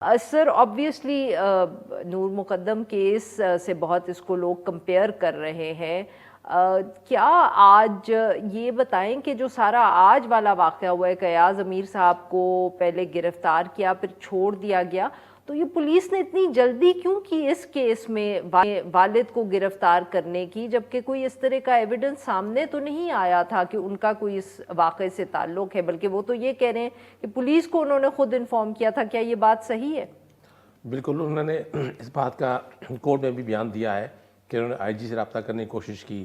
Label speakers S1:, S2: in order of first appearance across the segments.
S1: Sir obviously नूर Muqaddam case से बहुत इसको लोग कंपेयर कर रहे हैं। क्या आज ये बताएं कि जो सारा आज वाला वाक़या हुआ है कि अयाज अमीर साहब को पहले गिरफ्तार किया फिर छोड़ दिया गया, तो ये पुलिस ने इतनी जल्दी क्यों की इस केस में वालिद को गिरफ्तार करने की, जबकि कोई इस तरह का एविडेंस सामने तो नहीं आया था कि उनका कोई इस वाक़े से ताल्लुक़ है, बल्कि वो तो ये कह रहे हैं कि पुलिस को उन्होंने खुद इन्फॉर्म किया था। क्या ये बात सही है?
S2: बिल्कुल, उन्होंने इस बात का कोर्ट में भी बयान दिया है कि उन्होंने आईजी से रब्ता करने की कोशिश की,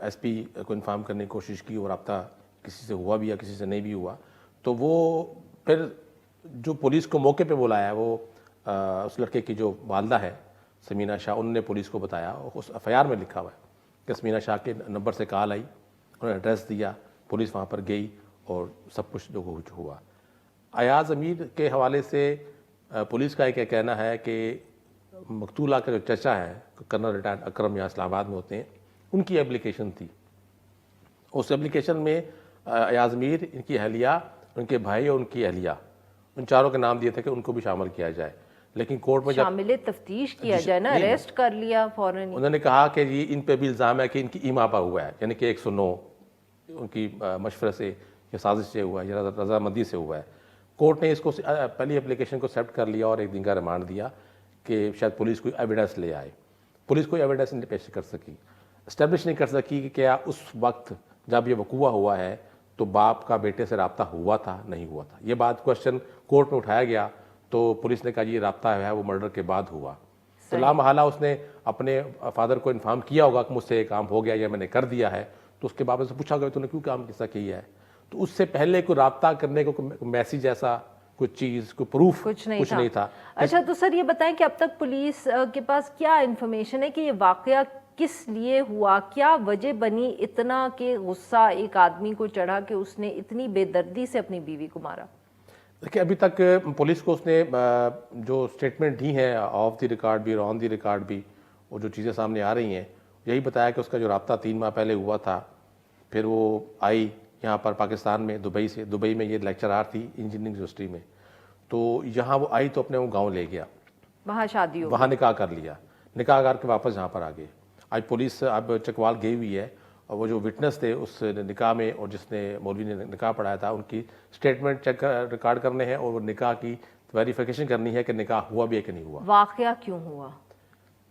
S2: एसपी को इन्फॉर्म करने की कोशिश की और रब्ता किसी से हुआ भी या किसी से नहीं भी हुआ। तो वो फिर जो पुलिस को मौके पे बुलाया, वो उस लड़के की जो वालदा है समीना शाह, उन्होंने पुलिस को बताया, उस एफआईआर में लिखा हुआ है कि समीना शाह के नंबर से कॉल आई, उन्होंने एड्रेस दिया, पुलिस वहाँ पर गई और सब कुछ जो हुआ। अयाज अमीर के हवाले से पुलिस का एक कहना है कि मकतूला का जो चचा है, कर्नल रिटायर्ड अकरम, यहाँ इस्लामाबाद में होते हैं, उनकी एप्लीकेशन थी। उस एप्लीकेशन में अयाज अमीर, इनकी अहलिया, उनके भाई और उनकी अहलिया, उन चारों के नाम दिए थे कि उनको भी शामिल किया जाए। लेकिन कोर्ट में
S1: शामिल तफ्तीश किया जाए ना, अरेस्ट कर लिया फौरन।
S2: उन्होंने कहा कि जी इन पे भी इल्ज़ाम है कि इनकी ईमापा हुआ है, यानी कि 109 उनकी मशवरे से या साजिश से हुआ है या रजामंदी से हुआ है। कोर्ट ने इसको पहली एप्लीकेशन को एक्सेप्ट कर लिया और एक दिन का रिमांड दिया कि शायद पुलिस कोई एविडेंस ले आए। पुलिस कोई एविडेंस नहीं पेश कर सकी, इस्टेब्लिश नहीं कर सकी कि क्या उस वक्त जब ये वकूआ हुआ है तो बाप का बेटे से रब्ता हुआ था, नहीं हुआ था। ये बात क्वेश्चन कोर्ट में उठाया गया तो पुलिस ने कहा ये रब्ता है वो मर्डर के बाद हुआ। तो लामहला उसने अपने फादर को इन्फॉर्म किया होगा कि मुझसे ये काम हो गया या मैंने कर दिया है, तो उसके बाद से पूछा गया तूने क्यों काम किसा किया है। तो उससे पहले कोई रब्ता करने को मैसेज ऐसा कुछ चीज़, कोई प्रूफ कुछ नहीं था।
S1: अच्छा, तो सर ये बताएं कि अब तक पुलिस के पास क्या इन्फॉर्मेशन है कि ये वाकया किस लिए हुआ, क्या वजह बनी इतना कि गुस्सा एक आदमी को चढ़ा कि उसने इतनी बेदर्दी से अपनी बीवी को मारा?
S2: देखिए, अभी तक पुलिस को उसने जो स्टेटमेंट दी है ऑफ द रिकॉर्ड भी और ऑन द रिकॉर्ड भी, वो जो चीज़ें सामने आ रही हैं, यही बताया कि उसका जो रब्ता 3 माह पहले हुआ था, फिर वो आई यहाँ पर पाकिस्तान में, दुबई से। दुबई में ये लेक्चरार थी इंजीनियरिंग यूनिवर्सिटी में, तो यहाँ वो आई तो अपने वो गाँव ले गया,
S1: वहाँ शादी हो,
S2: वहाँ निकाह कर लिया, निकाह करके वापस यहाँ पर आ गए। आज पुलिस अब चकवाल गई हुई है और वो जो विटनेस थे उस निकाह में और जिसने मौलवी ने निकाह पढ़ाया था, उनकी स्टेटमेंट चेक रिकॉर्ड करने हैं और वो निकाह की वेरिफिकेशन करनी है कि निकाह हुआ भी है कि नहीं हुआ।
S1: वाकया क्यों हुआ?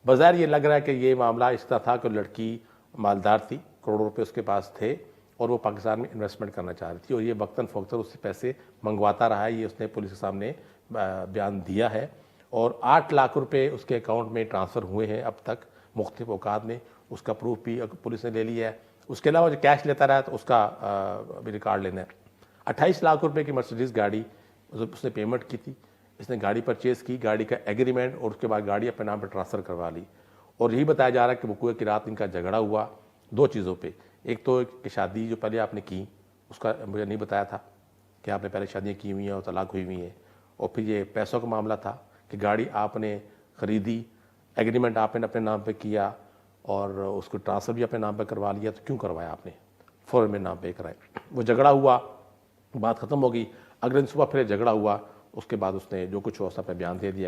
S2: बाज़ार ये लग रहा है कि ये मामला इस तरह था कि लड़की मालदार थी, करोड़ों रुपए उसके पास थे और वो पाकिस्तान में इन्वेस्टमेंट करना चाह रही थी और ये वक्तन फ़ौक्तन उससे पैसे मंगवाता रहा है। ये उसने पुलिस के सामने बयान दिया है और 8 लाख रुपये उसके अकाउंट में ट्रांसफ़र हुए हैं अब तक मुख्तलिफ औकात में। उसका प्रूफ भी पुलिस ने ले लिया है। उसके अलावा जो कैश लेता रहा तो उसका भी रिकॉर्ड लेना है। 28 लाख रुपए की मर्सिडीज़ गाड़ी उसने पेमेंट की थी, इसने गाड़ी परचेज़ की, गाड़ी का एग्रीमेंट और उसके बाद गाड़ी अपने नाम पर ट्रांसफ़र करवा ली। और यही बताया जा रहा है कि वकूए की रात इनका झगड़ा हुआ 2 चीज़ों पे। एक तो कि शादी जो पहले आपने की उसका मुझे नहीं बताया था कि आपने पहले शादियाँ की हुई हैं और तलाक हुई हुई हैं, और फिर ये पैसों का मामला था कि गाड़ी आपने ख़रीदी, एग्रीमेंट आपने अपने नाम पे किया और उसको ट्रांसफ़र भी अपने नाम पे करवा लिया, तो क्यों करवाया आपने, फ़ौरन मेरे नाम पे कराए। वो झगड़ा हुआ, बात ख़त्म हो गई। अगले दिन सुबह फिर झगड़ा हुआ, उसके बाद उसने जो कुछ हुआ उसने बयान दे दिया।